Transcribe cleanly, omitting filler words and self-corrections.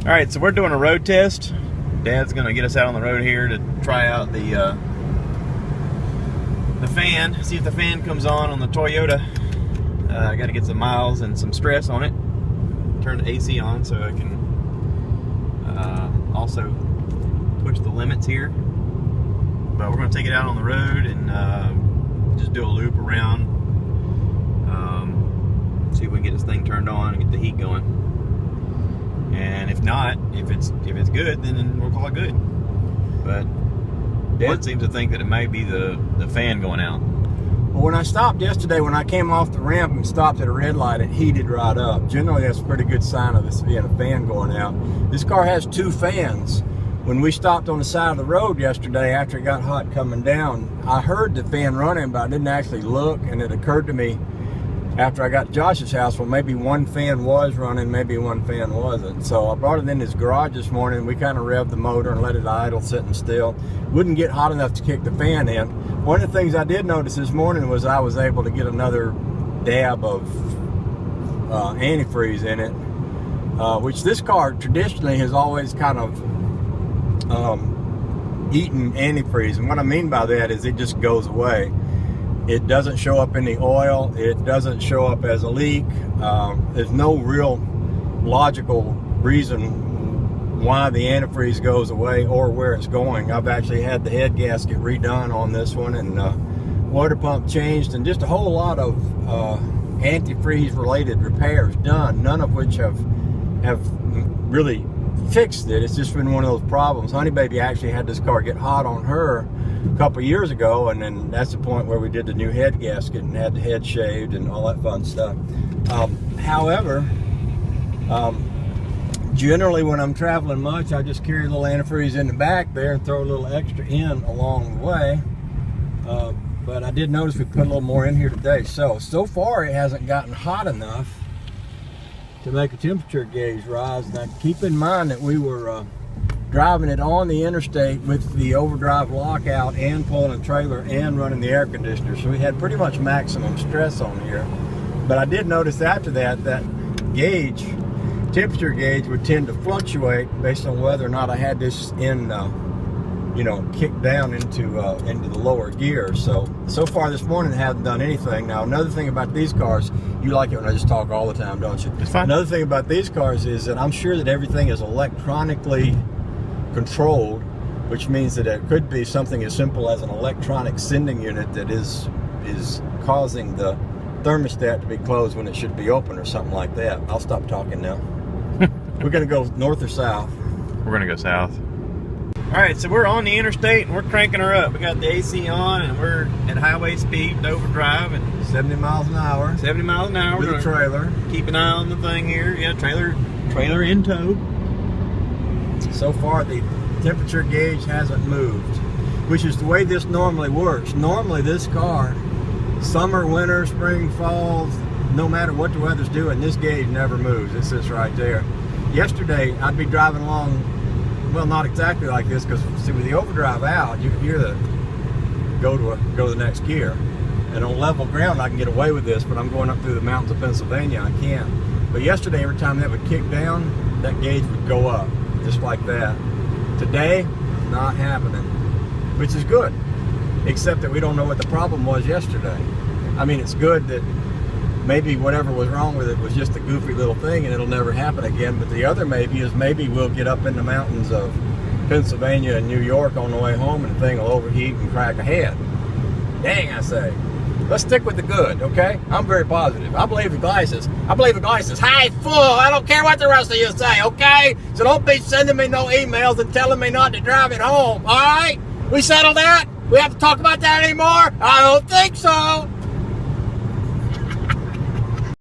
All right, so we're doing a road test. Dad's gonna get us out on the road here to try out the fan, see if the fan comes on the Toyota. I gotta get some miles and some stress on it. Turn the AC on so I can also push the limits here. But we're gonna take it out on the road and just do a loop around. See if we can get this thing turned on and get the heat going. And if not, if it's good, then we'll call it good. But Dad seems to think that it may be the fan going out. Well, when I stopped yesterday, when I came off the ramp and stopped at a red light, it heated right up. Generally, that's a pretty good sign of this being a fan going out. This car has 2 fans. When we stopped on the side of the road yesterday after it got hot coming down, I heard the fan running, but I didn't actually look, and it occurred to me after I got to Josh's house, well, maybe one fan was running, maybe one fan wasn't. So I brought it in his garage this morning. We kind of revved the motor and let it idle, sitting still. Wouldn't get hot enough to kick the fan in. One of the things I did notice this morning was I was able to get another dab of antifreeze in it, which this car traditionally has always kind of eaten antifreeze. And what I mean by that is it just goes away. It doesn't show up in the oil. It doesn't show up as a leak. There's no real logical reason why the antifreeze goes away or where it's going. I've actually had the head gasket redone on this one, and water pump changed, and just a whole lot of antifreeze related repairs done, none of which have really fixed it. It's just been one of those problems. Honey Baby actually had this car get hot on her a couple years ago, and then that's the point where we did the new head gasket and had the head shaved and all that fun stuff. However, generally when I'm traveling much, I just carry a little antifreeze in the back there and throw a little extra in along the way. But I did notice we put a little more in here today. So far it hasn't gotten hot enough to make a temperature gauge rise. Now keep in mind that we were driving it on the interstate with the overdrive lockout and pulling a trailer and running the air conditioner, so we had pretty much maximum stress on here. But I did notice after that gauge, temperature gauge, would tend to fluctuate based on whether or not I had this in kicked down into the lower gear. So far this morning it hasn't done anything. Now another thing about these cars, you like it when I just talk all the time, don't you? It's fine. Another thing about these cars is that I'm sure that everything is electronically controlled, which means that it could be something as simple as an electronic sending unit that is causing the thermostat to be closed when it should be open or something like that. I'll stop talking now. We're gonna go north or south? We're gonna go south. All right, so we're on the interstate and we're cranking her up. We got the AC on and we're at highway speed with overdrive and 70 miles an hour. 70 miles an hour. With a trailer. Keep an eye on the thing here. Yeah, trailer in tow. So far the temperature gauge hasn't moved, which is the way this normally works. Normally this car, summer, winter, spring, fall, no matter what the weather's doing, this gauge never moves. It sits right there. Yesterday I'd be driving along, well, not exactly like this, because see, with the overdrive out, you can hear the go to the next gear. And on level ground I can get away with this, but I'm going up through the mountains of Pennsylvania, I can't. But yesterday, every time that would kick down, that gauge would go up, just like that. Today, not happening, which is good, except that we don't know what the problem was yesterday. I mean, it's good that maybe whatever was wrong with it was just a goofy little thing and it'll never happen again. But the other maybe is maybe we'll get up in the mountains of Pennsylvania and New York on the way home and the thing will overheat and crack a head. Dang, I say. Let's stick with the good, okay? I'm very positive. I believe the glass is half full. I don't care what the rest of you say, okay? So don't be sending me no emails and telling me not to drive it home, all right? We settled that? We have to talk about that anymore? I don't think so.